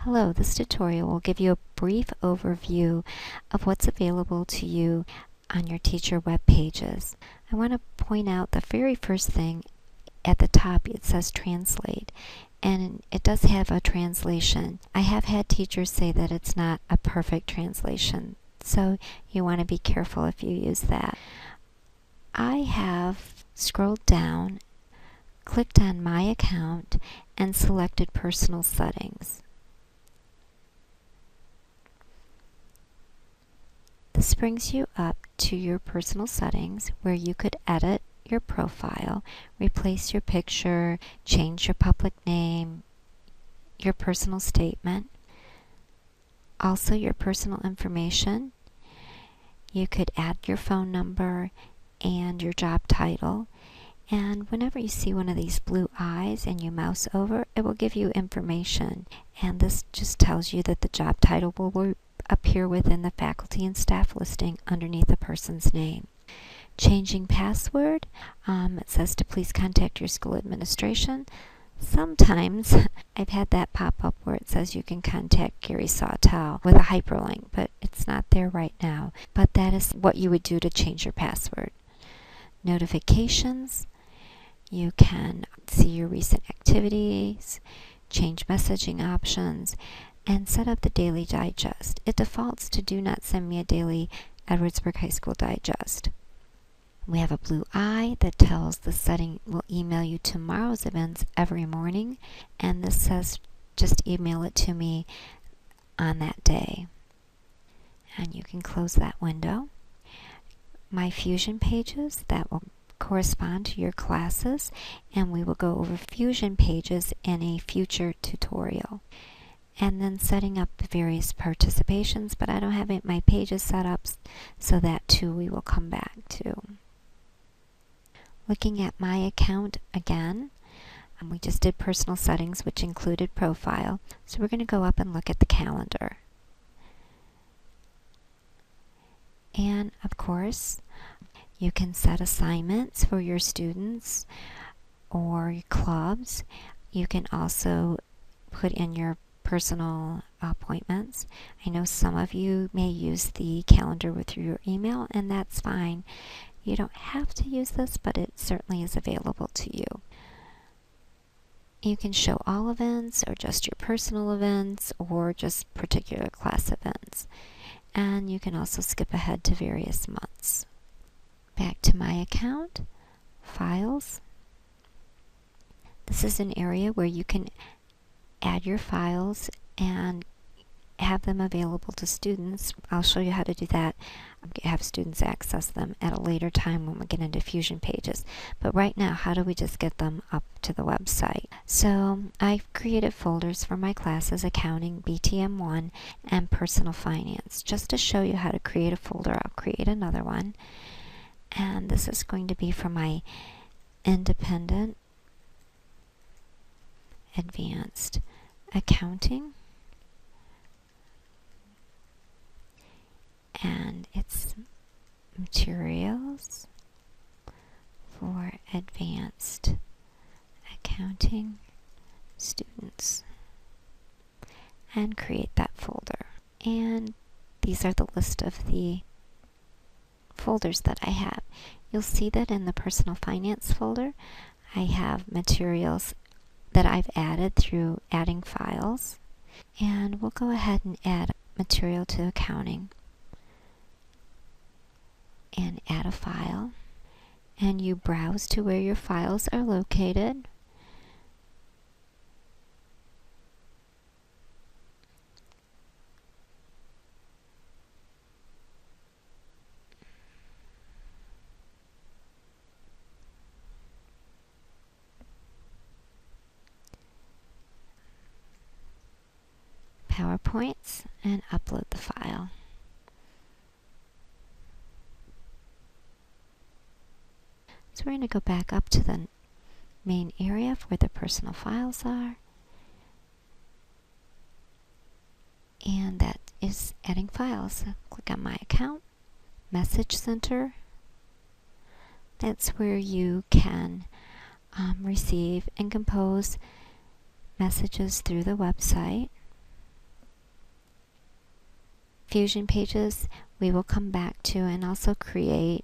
Hello, this tutorial will give you a brief overview of what's available to you on your teacher web pages. I want to point out the very first thing at the top. It says translate, and it does have a translation. I have had teachers say that it's not a perfect translation, so you want to be careful if you use that. I have scrolled down, clicked on my account, and selected personal settings. This brings you up to your personal settings where you could edit your profile, replace your picture, change your public name, your personal statement, also your personal information. You could add your phone number and your job title. And whenever you see one of these blue eyes and you mouse over, it will give you information. And this just tells you that the job title will appear within the faculty and staff listing underneath a person's name. Changing password, it says to please contact your school administration. Sometimes I've had that pop up where it says you can contact Gary Sawtell with a hyperlink, but it's not there right now. But that is what you would do to change your password. Notifications, you can see your recent activities, change messaging options, and set up the daily digest. It defaults to do not send me a daily Edwardsburg High School digest. We have a blue eye that tells the setting will email you tomorrow's events every morning, and this says just email it to me on that day. And you can close that window. My Fusion pages, that will correspond to your classes, and we will go over Fusion pages in a future tutorial. And then setting up the various participations, but I don't have my pages set up, so that too we will come back to. Looking at my account again, we just did personal settings, which included profile, so we're going to go up and look at the calendar. And of course, you can set assignments for your students or your clubs. You can also put in your personal appointments. I know some of you may use the calendar with your email, and that's fine. You don't have to use this, but it certainly is available to you. You can show all events, or just your personal events, or just particular class events. And you can also skip ahead to various months. Back to my account, files. This is an area where you can add your files and have them available to students. I'll show you how to do that. Have students access them at a later time when we get into Fusion pages. But right now, how do we just get them up to the website? So I've created folders for my classes: accounting, BTM1, and personal finance. Just to show you how to create a folder, I'll create another one. And this is going to be for my independent advanced accounting, and it's materials for advanced accounting students, and create that folder. And these are the list of the folders that I have. You'll see that in the personal finance folder I have materials that I've added through adding files, and we'll go ahead and add material to accounting and add a file, and you browse to where your files are located. PowerPoints, and upload the file. So we're going to go back up to the main area where the personal files are, and that is adding files. So click on my account, Message Center. That's where you can receive and compose messages through the website. Fusion pages we will come back to, and also create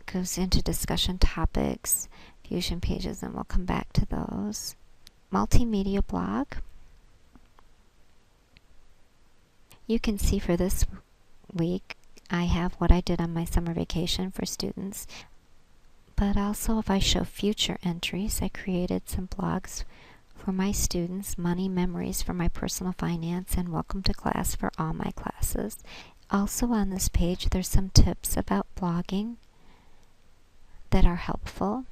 goes into discussion topics, Fusion pages, and we'll come back to those. Multimedia blog. You can see for this week I have what I did on my summer vacation for students, but also if I show future entries, I created some blogs for my students, money memories for my personal finance, and welcome to class for all my classes. Also on this page there's some tips about blogging that are helpful.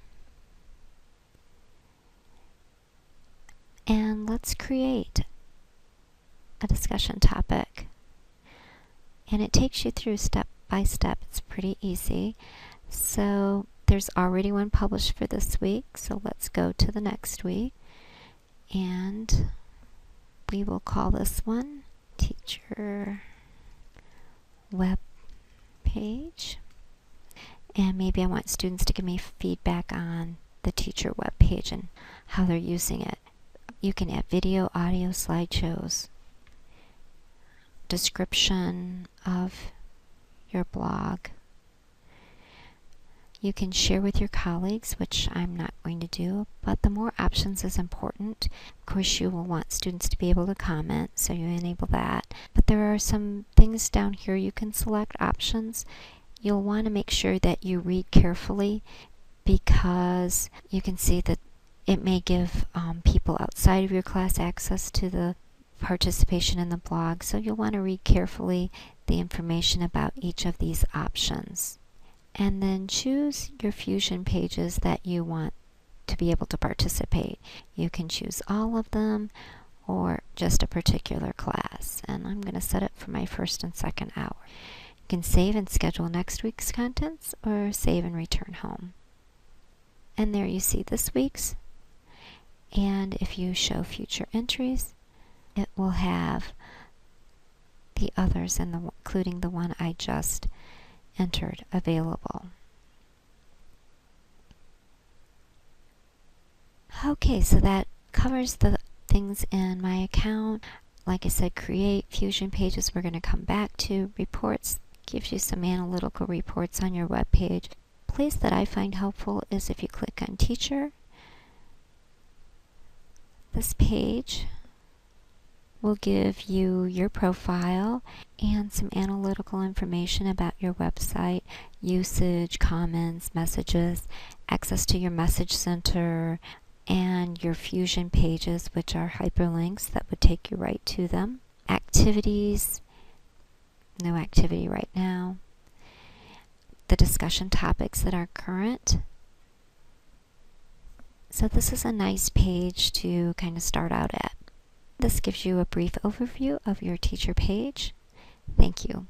And let's create a discussion topic. And it takes you through step by step. It's pretty easy. So there's already one published for this week, so let's go to the next week. And we will call this one Teacher Web Page. And maybe I want students to give me feedback on the teacher web page and how they're using it. You can add video, audio, slideshows, description of your blog. You can share with your colleagues, which I'm not going to do, but the more options is important. Of course, you will want students to be able to comment, so you enable that. But there are some things down here you can select options. You'll want to make sure that you read carefully, because you can see that it may give people outside of your class access to the participation in the blog, so you'll want to read carefully the information about each of these options. And then choose your Fusion pages that you want to be able to participate. You can choose all of them or just a particular class. And I'm going to set it for my first and second hour. You can save and schedule next week's contents or save and return home. And there you see this week's. And if you show future entries, it will have the others, including the one I just entered, available. Okay, so that covers the things in my account. Like I said, create Fusion pages we're going to come back to. Reports gives you some analytical reports on your web page. Place that I find helpful is if you click on Teacher. This page will give you your profile and some analytical information about your website, usage, comments, messages, access to your message center, and your Fusion pages, which are hyperlinks that would take you right to them. Activities, no activity right now. The discussion topics that are current. So this is a nice page to kind of start out at. This gives you a brief overview of your teacher page. Thank you.